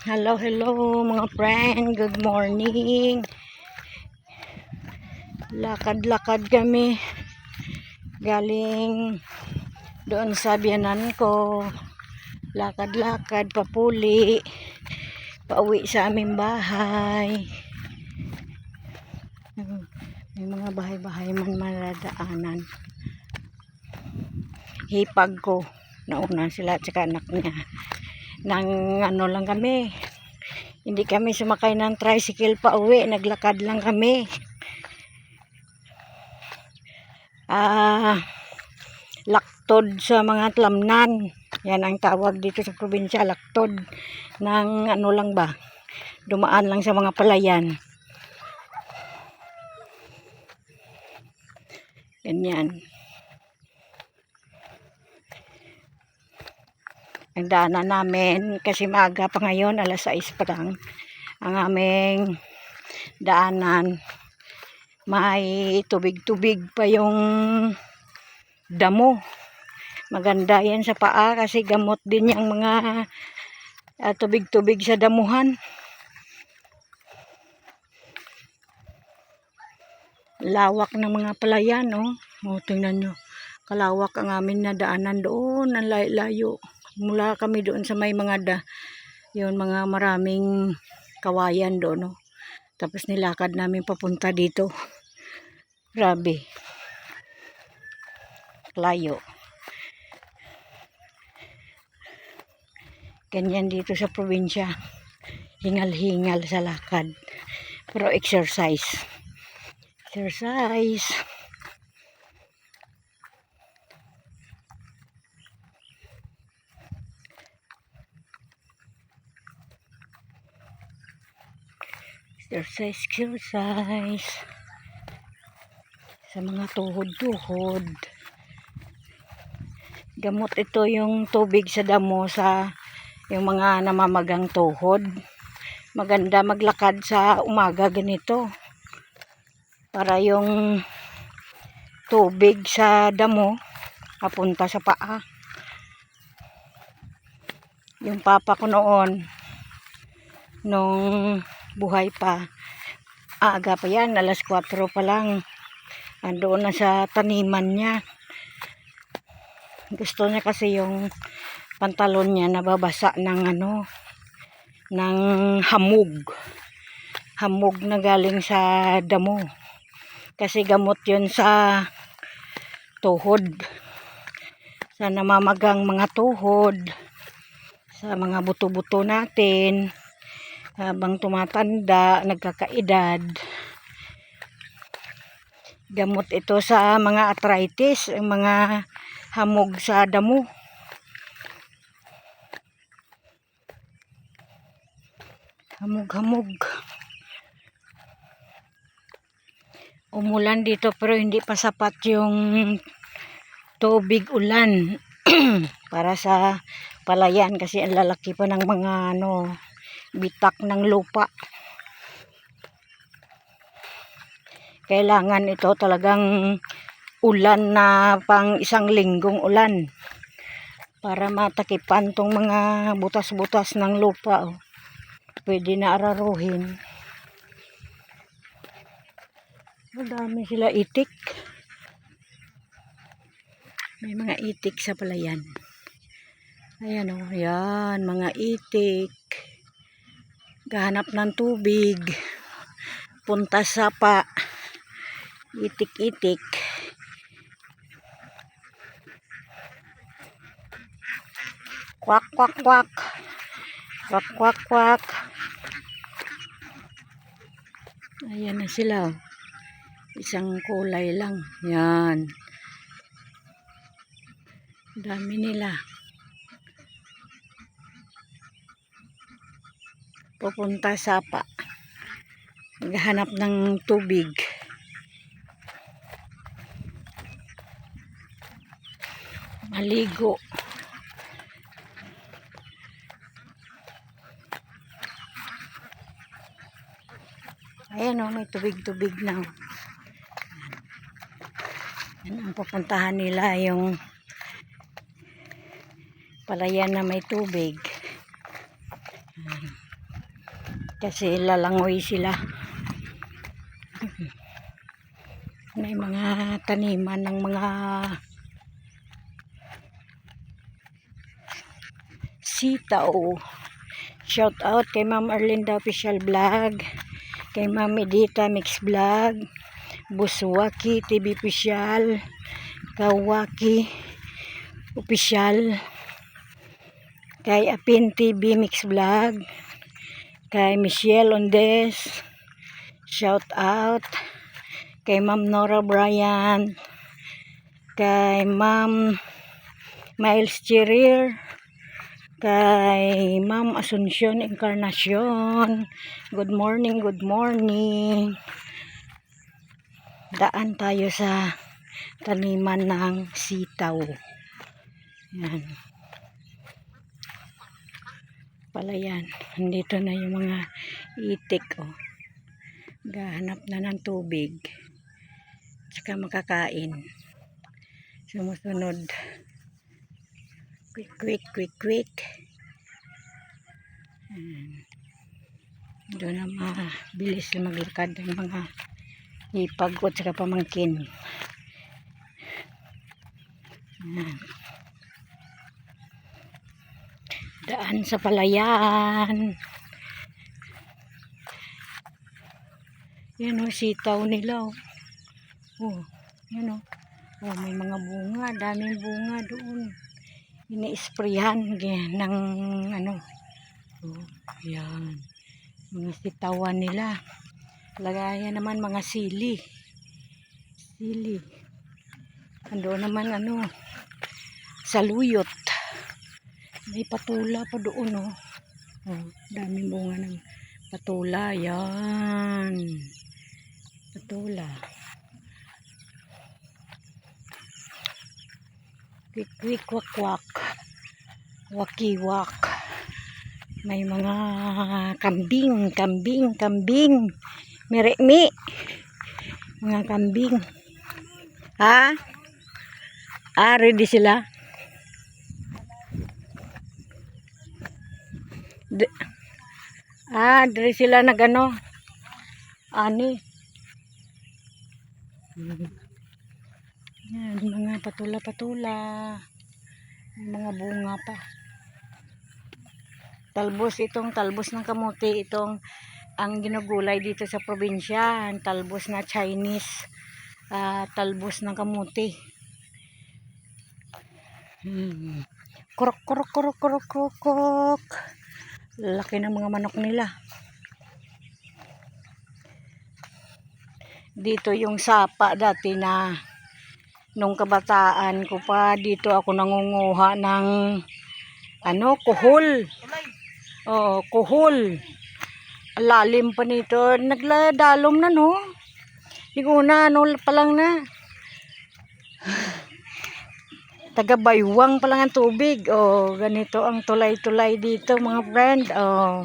Hello, hello mga friend. Good morning. Lakad-lakad kami. Galing doon sa biyanan ko. Lakad-lakad, papuli. Pauwi sa aming bahay. May mga bahay-bahay man maladaanan. Hipag ko. Nauna sila at saka anak niya. Nang ano lang kami, hindi kami sumakay ng tricycle pa uwi, naglakad lang kami. Laktod sa mga tlamnan, yan ang tawag dito sa probinsya, laktod ng ano lang ba, dumaan lang sa mga palayan, ganyan. Ang daanan namin, kasi maaga pa ngayon, alas 6 pa lang, ang aming daanan, may tubig-tubig pa yung damo. Maganda yan sa paa kasi gamot din yung mga tubig-tubig sa damuhan. Lawak ng mga palayan, oh. Tingnan nyo, kalawak ang amin na daanan doon, ang layo. Mula kami doon sa may mga yun, mga maraming kawayan doon, no? Tapos nilakad namin papunta dito. Grabe. Layo. Ganyan dito sa probinsya. Hingal-hingal sa lakad. Pero exercise. Exercise. Exercise sa mga tuhod-tuhod. Gamot ito yung tubig sa damo sa yung mga namamagang tuhod. Maganda maglakad sa umaga ganito para yung tubig sa damo papunta sa paa. Yung papa ko noon nung buhay pa, aga pa yan, alas 4 pa lang, andoon na sa taniman niya. Gusto niya kasi yung pantalon niya nababasa ng ano, ng hamog na galing sa damo, kasi gamot yun sa tuhod, sa namamagang mga tuhod, sa mga buto-buto natin habang tumatanda, nagkakaedad. Gamot ito sa mga arthritis, ang mga hamog sa damo. Hamog-hamog. Umulan dito pero hindi pa sapat yung tubig ulan para sa palayan kasi ang lalaki pa ng mga ano, bitak ng lupa. Kailangan ito talagang ulan na pang 1 linggong ulan para matakipan tong mga butas-butas ng lupa. Pwede na araruhin. Madami sila itik. May mga itik sa palayan. Ayan o, yan, mga itik. Gahanap ng tubig. Punta sa pa. Itik-itik. Kwak, kwak, kwak. Kwak, kwak, kwak. Ayan na sila. Isang kulay lang. Yan. Dami nila. Pupunta sa pa. Maghanap ng tubig. Maligo. Ayan o, may tubig-tubig na. Yan ang pupuntahan nila, yung palayan na may tubig. kasi lalangoy sila. May mga taniman ng mga sitaw. Shout out kay Ma'am Arlinda Official Vlog, kay Ma'am Edita Mix Vlog, Buswaki TV Official, Kawaki Official, kay Apin TV Mix Vlog, kay Michelle Ondes, shout out kay Ma'am Nora Bryant, kay Ma'am Miles Cherir, kay Ma'am Asuncion Encarnacion. Good morning, good morning. Daan tayo sa taniman ng sitaw. Yan. Palayan. Nandito na yung mga itik. Oh. Gahanap na ng tubig. Tsaka makakain. Sumusunod. Quick. Doon na mabilis na maglakad ng mga ipag at saka pamangkin. Daan sa palayan. Yan o, sitaw nila o. Oh, yan o. Oh, may mga bunga, daming bunga doon. Ini-sprayhan ng ano. Oh, yan. Mga sitawan nila. Lagayan naman mga sili. Ando naman ano, saluyot. May patula pa doon oh. Oh, daming bunga ng patula. Yan. Patula. Quick, wak. Wakiwak. May mga kambing. Meremi. Mga kambing. Ha? Ready sila? Dari sila nagano. Ani. Yan, mga patula. Mga bunga pa. Talbos ng kamote. Itong ang ginugulay dito sa probinsya. Talbos na Chinese. Talbos ng kamote. Kurok. Laki ng mga manok nila. Dito yung sapa dati na nung kabataan ko pa, dito ako nangunguha ng kuhol. Oh, kuhol. Lalim pa nito. Nagladalom na no. Iguna pa lang na. Taga-baywang pa lang ang tubig. Oh, ganito ang tulay-tulay dito mga friend. Oh.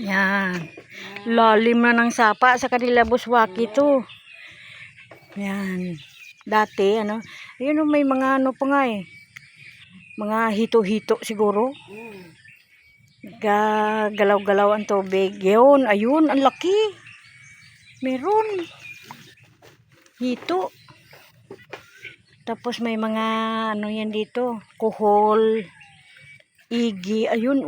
Yan. Lalim na ng sapa sa kanila Buswaki to. Yan. Dati ayun may mga pa nga eh. Mga hito-hito siguro. Galaw-galaw ang tubig. Yun, ayun, ang laki. Meron. Hito. Tapos may mga yan dito. Kuhol. Igi. Ayun,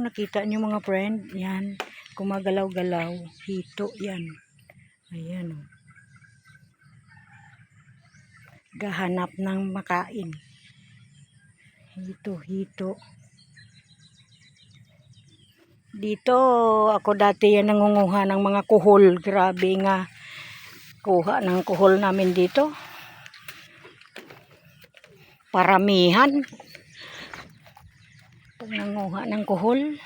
nakita nyo mga friend. Yan. Kumagalaw-galaw. Hito yan. Ayan, gahanap ng makain. Hito. Dito, ako dati yan nangunguha ng mga kuhol. Grabe nga. Kuha ng kuhol namin dito. Paramihan. Pag nanguha ng kuhol.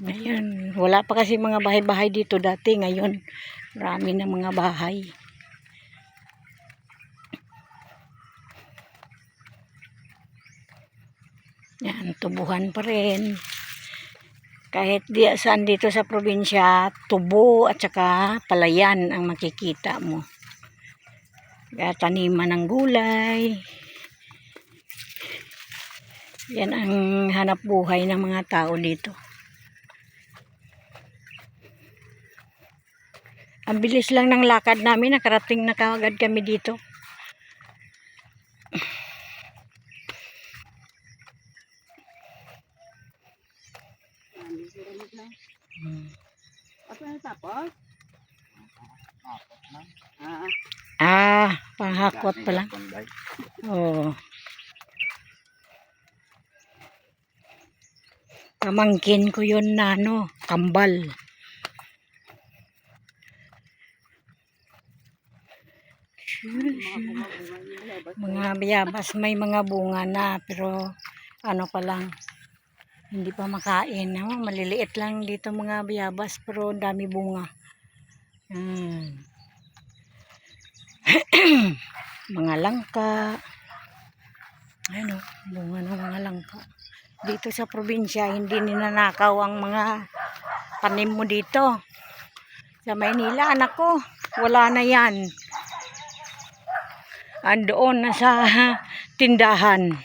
Ngayon, wala pa kasi mga bahay-bahay dito dati. Ngayon, marami na mga bahay. Yan, tubuhan pa rin. Kahit saan dito sa probinsya, tubo at saka palayan ang makikita mo. Kaya taniman ng gulay. Yan ang hanap buhay ng mga tao dito. Ang bilis lang ng lakad namin, nakarating na kaagad kami dito. Panghakot pala. Oh. Pamangkin ko yun na kambal. Mga bayabas, may mga bunga na, pero ano pa lang, hindi pa makain. Maliliit lang dito mga bayabas, pero dami bunga. Mga langka. Ayun, bunga ng mga langka. Dito sa probinsya, hindi ninanakaw ang mga tanim mo dito. Sa Maynila, anak ko, wala na yan. Andoon na sa tindahan.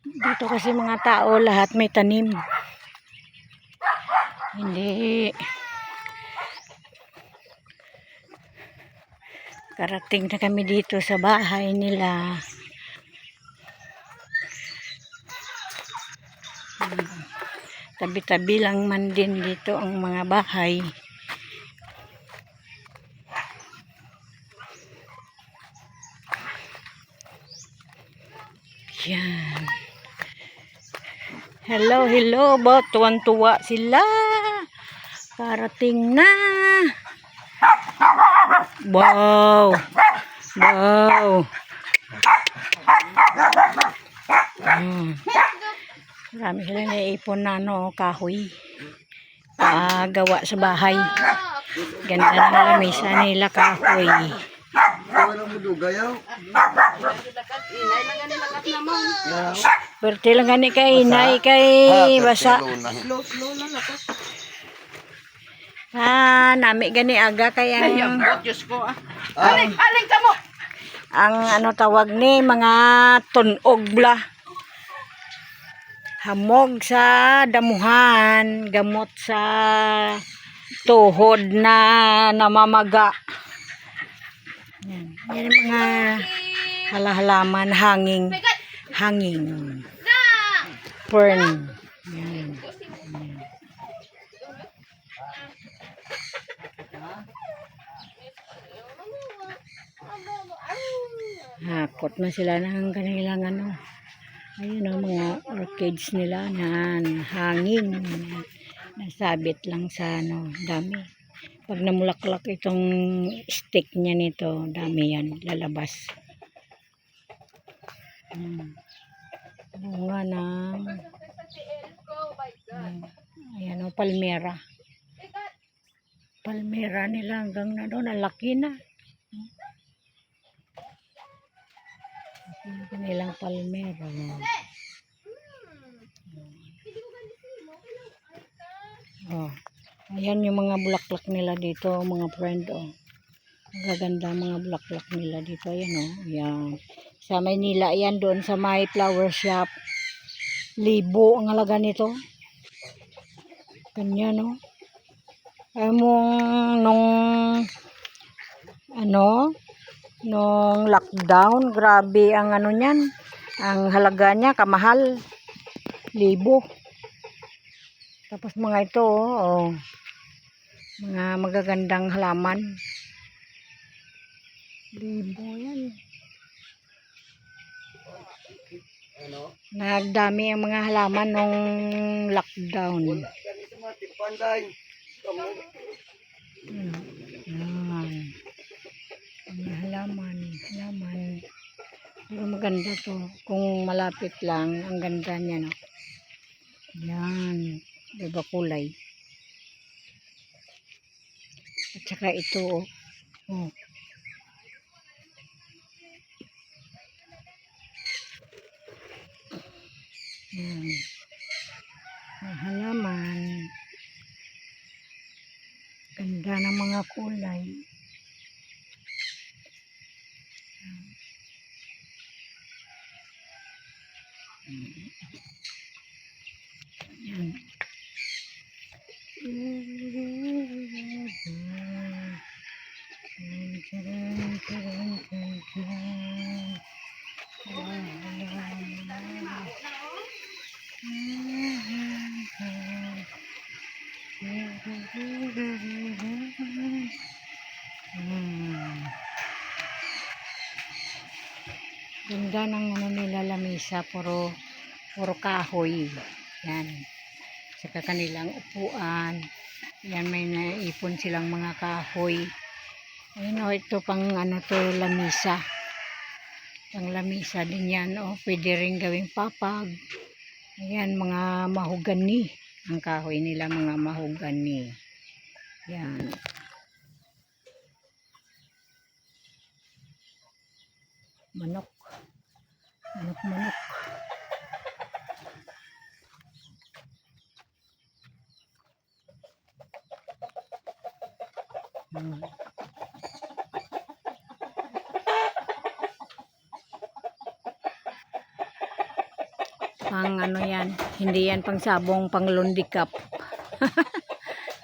Dito kasi mga tao, lahat may tanim. Hindi. Karating na kami dito sa bahay nila. Tabi-tabi lang man din dito ang mga bahay. Yan. Hello, hello. Tuwan-tuwa sila. Parating na. Wow. Wow. Marami sila naiipon na kahoy. Gawa sa bahay. Ganda ng lamisa nila kahoy. Berti lang gani kay inay kay basa. Nami gani aga kay ang aling kamo. Ang tawag ni mga tunog bla. Hamog sa damuhan, gamot sa tuhod na namamaga. Yan. Yan ang mga halaman, hanging. Fern. Yan. Hakot na sila ng kanilang ayun mga orchids nila na hangin. Nasabit lang sa dami. Pag namulaklak itong stick niya nito, dami yan lalabas. Bunga ng ayan palmera. Palmera nila hanggang na doon, ang laki na. Kanilang palmera. Ayan yung mga bulaklak nila dito, mga friend. Magaganda mga bulaklak nila dito. Ayan Ayan. Sa Maynila, ayan doon sa may flower shop. 1,000 ang halaga nito. Ganyan Ay nung lockdown, grabe ang niyan. Ang halaga niya kamahal. 1,000. Tapos mga ito mga magagandang halaman. 1,000 yan. Nagdami ang mga halaman nung lockdown. Halaman. Pero maganda to. Kung malapit lang, ang ganda niya Yan. Diba kulay? At saka ito halaman. Ganda ng mga kulay. Yan. Ganda ng ano nila lamisa, puro kahoy. Yan. Saka kanilang upuan. Yan, may naipon silang mga kahoy. Ayun o, ito pang ano to, lamisa. Pang lamisa din yan o. Pwede rin gawing papag. Ayan, mga mahogani. Ang kahoy nila, mga mahogani. Yan. Manok. Manok. Pang ano yan, hindi yan pang sabong, pang londikap.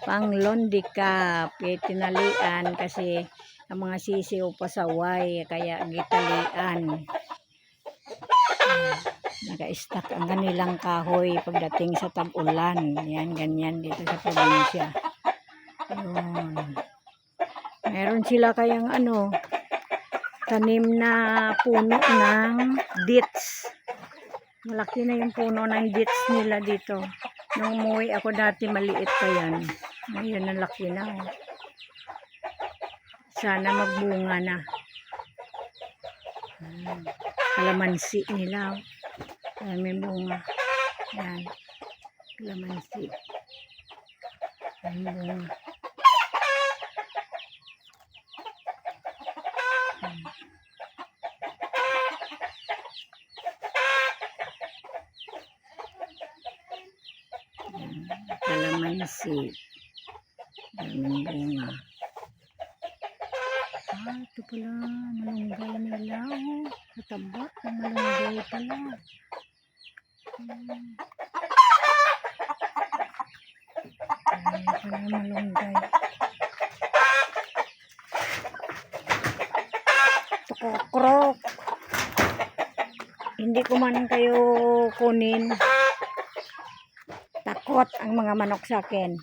Pang londikap, tinalian kasi ang mga sisiw pasaway, kaya gitalian. Naka-stack ang kanilang kahoy pagdating sa tag-ulan. Yan, ganyan dito sa probinsya. Ayun. Meron sila kayang ano, tanim na puno ng dates. Malaki na yung puno ng dates nila dito. Nung umuwi ako dati, maliit pa yan. Ngayon, nalaki na. Oh. Sana magbunga na. Kalamansi nila. Ayan, may bunga. Yan. Kalamansi. Ayan, bunga. Kalamansi. Daming bunga. Ito pala, malunggay nila. Oh, kataba, malunggay pala. Ayan pala, malunggay. Tukukrok. Hindi ko man kayo kunin. Takot ang mga manok sa akin.